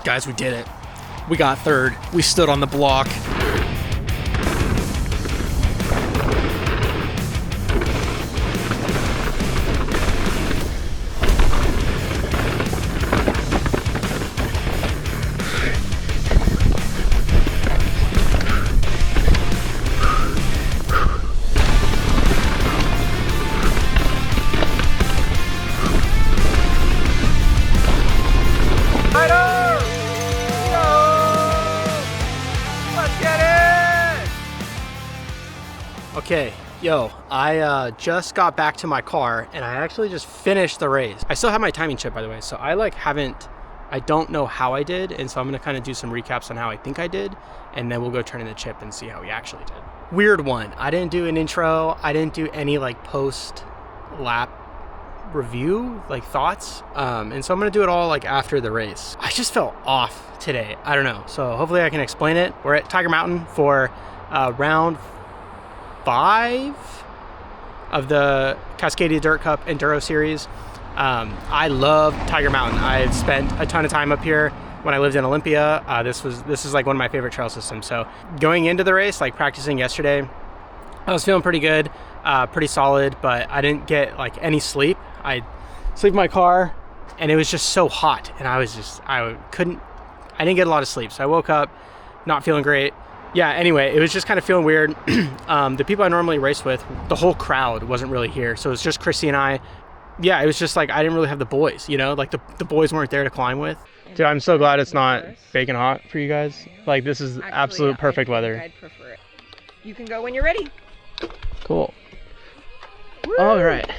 Guys, we did it. We got third. We stood on the block. Okay, yo, I just got back to my car and I actually just finished the race. I still have my timing chip, by the way, so I don't know how I did, and so I'm gonna kind of do some recaps on how I think I did, and then we'll go turn in the chip and see how we actually did. Weird one. I didn't do an intro. I didn't do any like post lap review, like thoughts, and so I'm gonna do it all like after the race. I just felt off today. I don't know, so hopefully I can explain it. We're at Tiger Mountain for round 5 of the Cascadia Dirt Cup Enduro Series. I love Tiger Mountain. I've spent a ton of time up here when I lived in Olympia. This is like one of my favorite trail systems. So going into the race, like practicing yesterday, I was feeling pretty good, pretty solid, but I didn't get like any sleep. I sleep in my car and it was just so hot, and I didn't get a lot of sleep. So I woke up not feeling great. Yeah, anyway, it was just kind of feeling weird. The people I normally race with, the whole crowd wasn't really here. So it was just Christy and I. Yeah, it was just like I didn't really have the boys, you know? Like the boys weren't there to climb with. Dude, I'm so glad it's not baking hot for you guys. Like this is absolute perfect weather. I'd prefer it. You can go when you're ready. Cool. Woo! All right.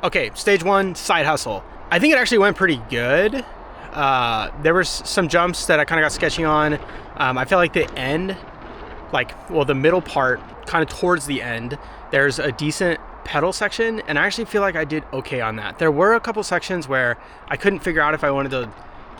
Okay, stage one, side hustle. I think it actually went pretty good. There was some jumps that I kind of got sketchy on. I felt like the end, the middle part, kind of towards the end, there's a decent pedal section, and I actually feel like I did okay on that. There were a couple sections where I couldn't figure out if I wanted to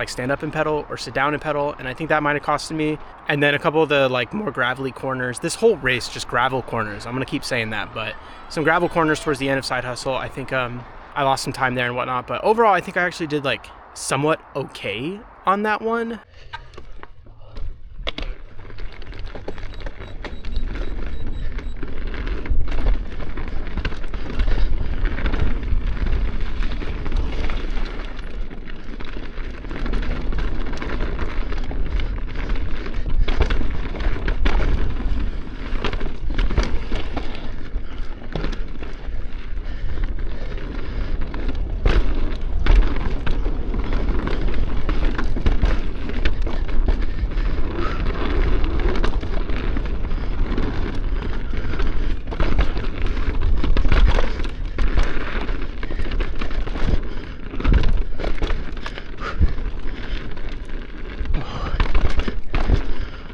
stand up and pedal or sit down and pedal, and I think that might have costed me. And then a couple of the more gravelly corners. This whole race, just gravel corners. I'm gonna keep saying that, but some gravel corners towards the end of side hustle. I think I lost some time there and whatnot, but overall I think I actually did somewhat okay on that one.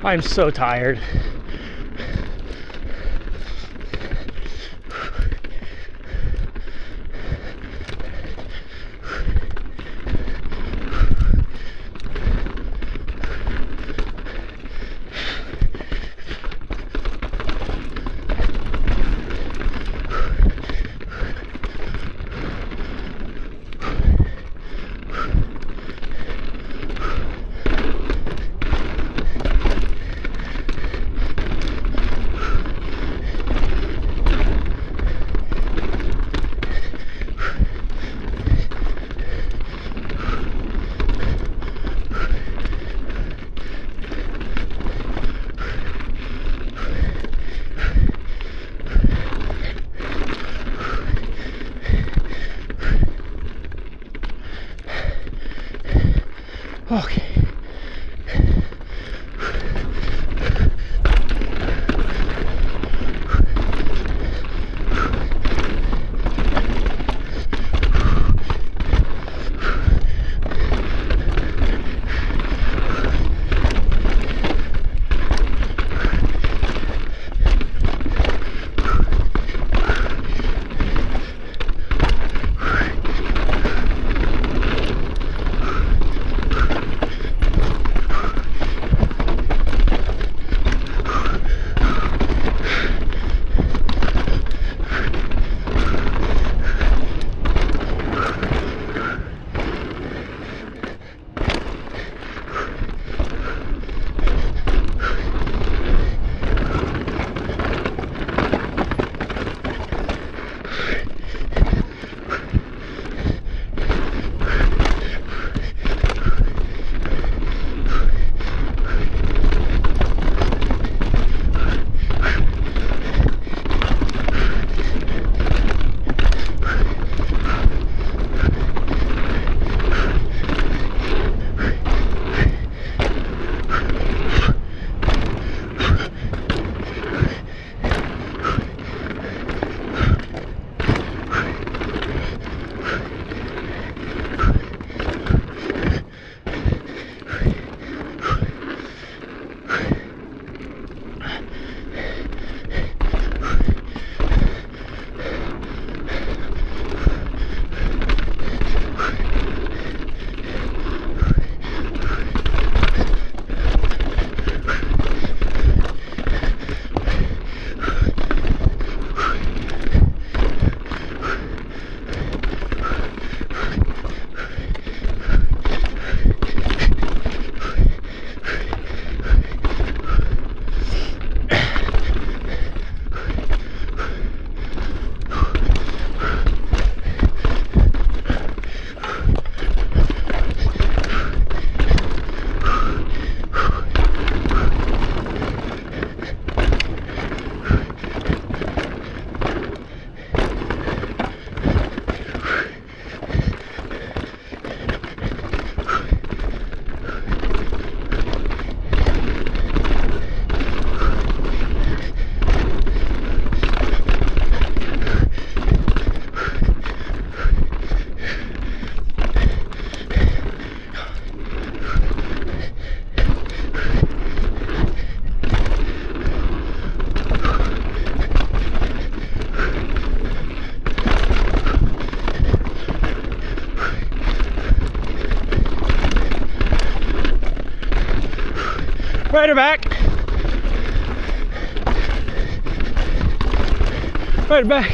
I'm so tired. Okay. Right her back. Right her back.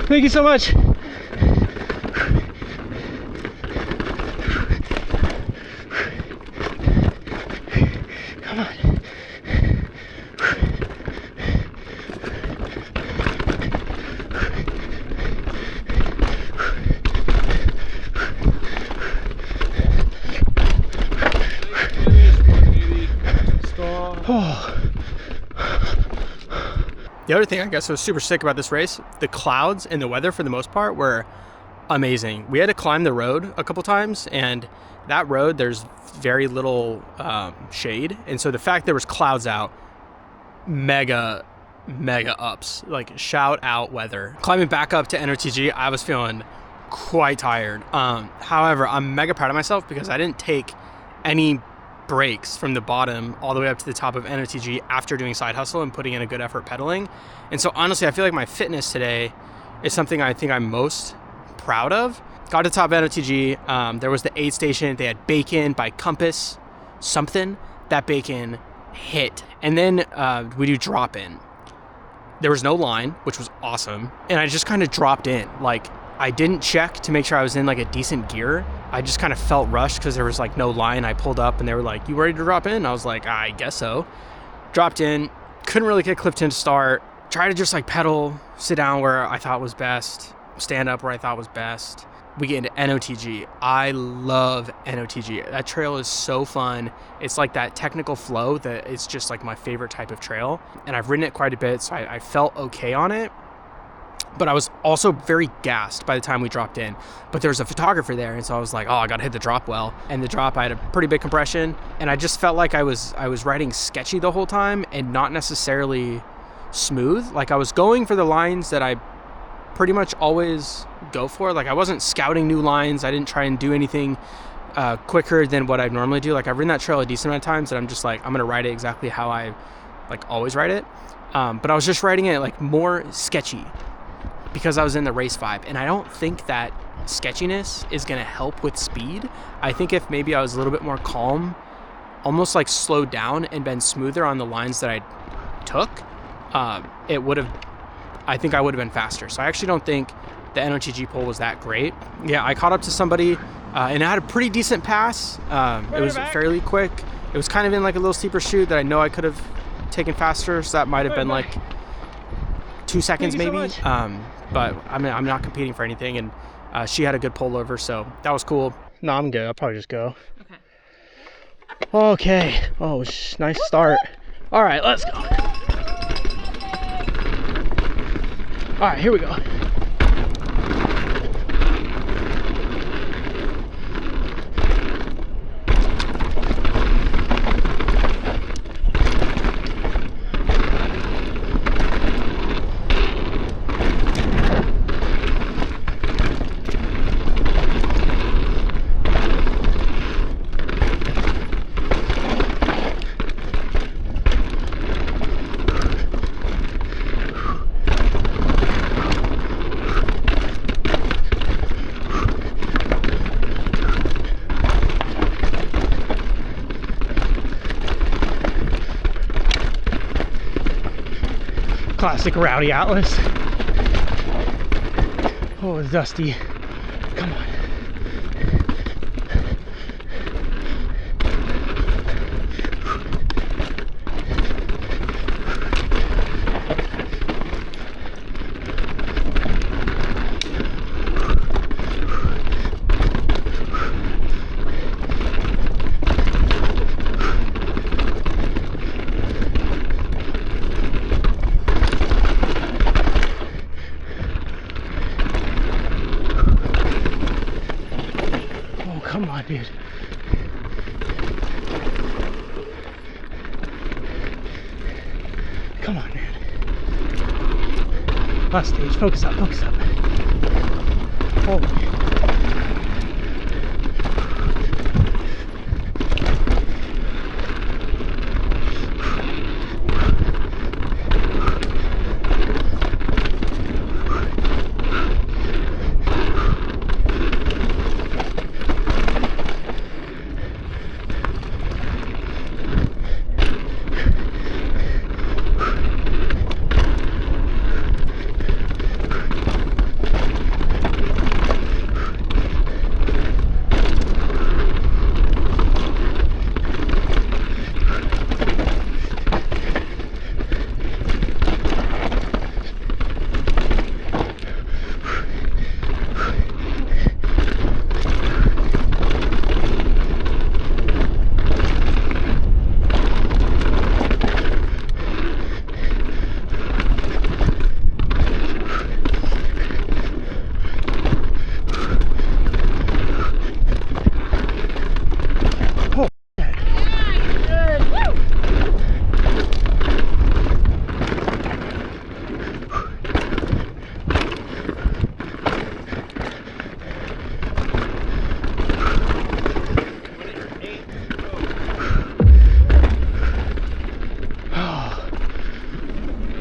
Thank you so much. Come on. Oh. The other thing I guess was super sick about this race, the clouds and the weather for the most part were amazing. We had to climb the road a couple times, and that road there's very little shade, and so the fact there was clouds out, mega ups. Like, shout out weather. Climbing back up to NOTG, I was feeling quite tired. However, I'm mega proud of myself because I didn't take any breaks from the bottom all the way up to the top of NOTG after doing side hustle and putting in a good effort pedaling. And so honestly, I feel like my fitness today is something I think I'm most proud of. Got to the top of NOTG. There was the aid station. They had bacon by Compass something. That bacon hit. And then we do drop in. There was no line, which was awesome. And I just kind of dropped in. Like, I didn't check to make sure I was in like a decent gear. I just kind of felt rushed because there was like no line. I pulled up and they were like, "You ready to drop in?" I was like, "I guess so." Dropped in, couldn't really get Clifton to start. Try to just like pedal, sit down where I thought was best, stand up where I thought was best. We get into NOTG. I love NOTG. That trail is so fun. It's like that technical flow that it's just like my favorite type of trail. And I've ridden it quite a bit, so I felt okay on it. But I was also very gassed by the time we dropped in. But there was a photographer there, and so I was like, oh, I gotta hit the drop well. And the drop, I had a pretty big compression, and I just felt like I was riding sketchy the whole time and not necessarily smooth. Like, I was going for the lines that I pretty much always go for. Like, I wasn't scouting new lines. I didn't try and do anything quicker than what I normally do. Like, I've ridden that trail a decent amount of times, and I'm just like, I'm gonna ride it exactly how I like always ride it. But I was just riding it like more sketchy, because I was in the race vibe, and I don't think that sketchiness is going to help with speed. I think if maybe I was a little bit more calm, almost like slowed down and been smoother on the lines that I took, it would have, I think I would have been faster. So I actually don't think the NOTG pole was that great. Yeah, I caught up to somebody and I had a pretty decent pass. It was fairly quick. It was kind of in like a little steeper chute that I know I could have taken faster, so that might have been like 2 seconds maybe. But I'm not competing for anything, and she had a good pullover, so that was cool. No, I'm good. I'll probably just go. Okay. Oh, nice start. All right, let's go. All right, here we go. Classic Rowdy Atlas. Oh, it's dusty. Come on. Come on, dude. Come on, man. Last stage. Focus up, focus up. Holy.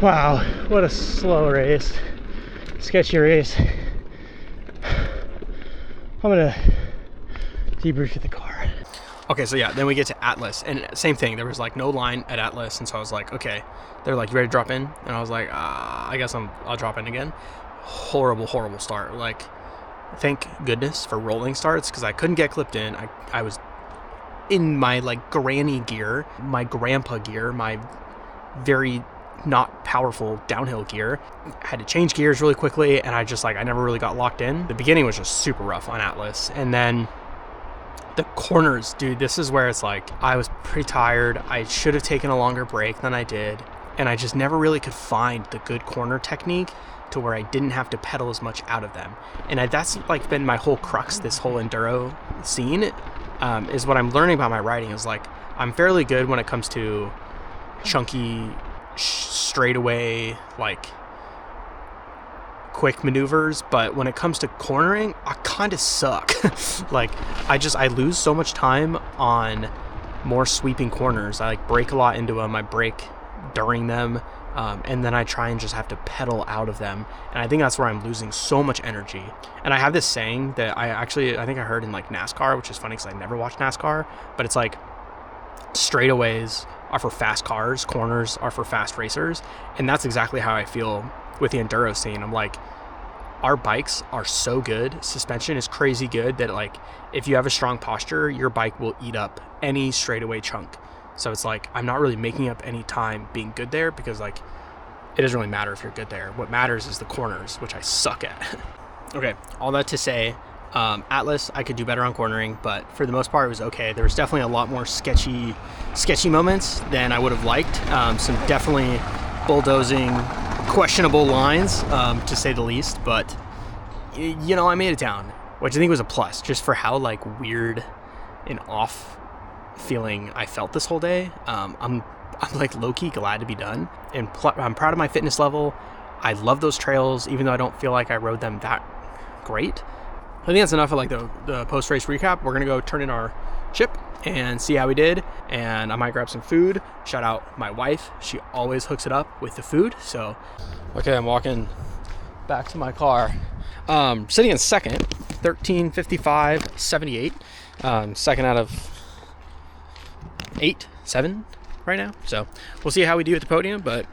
Wow, what a slow race. Sketchy race. I'm gonna debrief at the car. Okay, so yeah, then we get to Atlas, and same thing. There was like no line at Atlas, and so I was like, okay. They're like, you ready to drop in? And I was like, I guess I'll drop in again. Horrible start. Like, thank goodness for rolling starts, because I couldn't get clipped in. I was in my like granny gear, my grandpa gear, my very not powerful downhill gear. I had to change gears really quickly, and I never really got locked in. The beginning was just super rough on Atlas, and then the corners, dude, this is where it's like I was pretty tired. I should have taken a longer break than I did, and I just never really could find the good corner technique to where I didn't have to pedal as much out of them. And that's like been my whole crux, this whole enduro scene, is what I'm learning about my riding is like I'm fairly good when it comes to chunky straightaway like quick maneuvers, but when it comes to cornering, I kind of suck. Like I lose so much time on more sweeping corners. I like brake a lot into them. I brake during them, and then I try and just have to pedal out of them, and I think that's where I'm losing so much energy. And I have this saying that I think I heard in like NASCAR, which is funny because I never watched NASCAR, but it's like straightaways are for fast cars, corners are for fast racers, and that's exactly how I feel with the enduro scene. I'm like, our bikes are so good, suspension is crazy good, that like if you have a strong posture, your bike will eat up any straightaway chunk. So it's like I'm not really making up any time being good there, because like it doesn't really matter if you're good there. What matters is the corners, which I suck at. Okay, all that to say, Atlas, I could do better on cornering, but for the most part, it was okay. There was definitely a lot more sketchy moments than I would have liked. Some definitely bulldozing, questionable lines, to say the least. But you know, I made it down, which I think was a plus, just for how like weird and off feeling I felt this whole day. I'm like low-key glad to be done, and I'm proud of my fitness level. I love those trails, even though I don't feel like I rode them that great. I think that's enough of like the post-race recap. We're gonna go turn in our chip and see how we did, and I might grab some food. Shout out my wife, she always hooks it up with the food. So okay, I'm walking back to my car, sitting in second, 13:55.78, second out of 7 right now. So we'll see how we do at the podium, but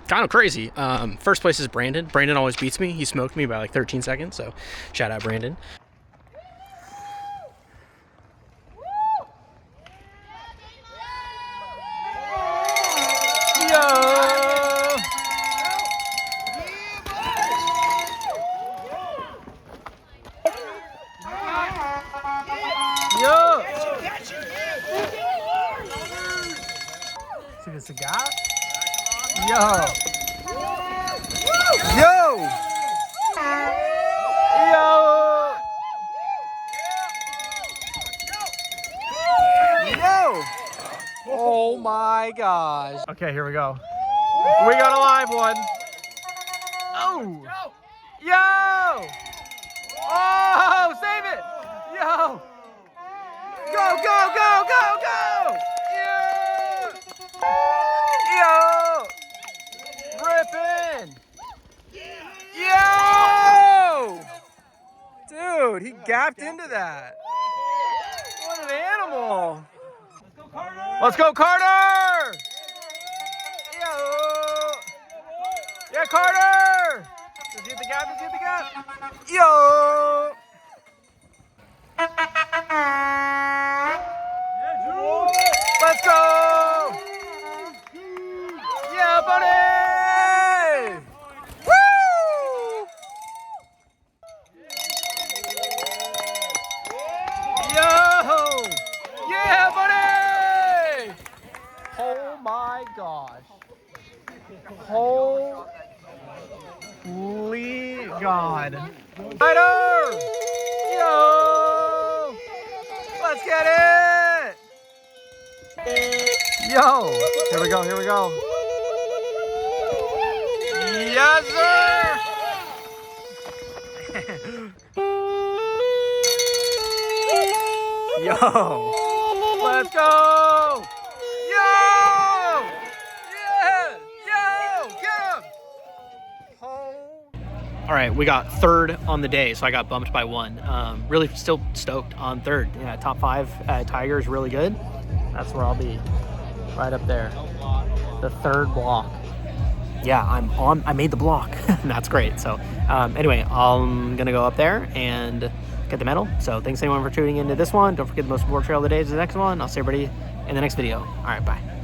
kind of crazy. First place is Brandon. Brandon always beats me. He smoked me by like 13 seconds. So shout out Brandon. Yo! Yo! See this guy? Yo! Yo! Yo! Yo! Oh my gosh. Okay, here we go. We got a live one. Oh! Yo! Oh, save it! Yo! Go, go, go, go, go! Yeah! Yo! Rippin'! Yo! Dude, he gapped into that. What an animal! Let's go, Carter! Yo! Yeah, Carter! Does he hit the gap? Does he hit the gap? Yo! Let's go! Yeah, buddy! Woo! Yo! Yeah, buddy! Oh my gosh. Holy God. Ryder! Yo! Let's get it! Yo! Here we go, here we go. Yes, sir! Yo! Let's go! Yo! Yeah! Yo! Get him! All right, we got third on the day, so I got bumped by one. Really still stoked on third. Yeah, top 5 at Tiger is really good. That's where I'll be, right up there. The third block. Yeah, I made the block. That's great. So anyway, I'm gonna go up there and get the medal. So thanks everyone for tuning into this one. Don't forget the most important trail of the day is the next one. I'll see everybody in the next video. All right, bye.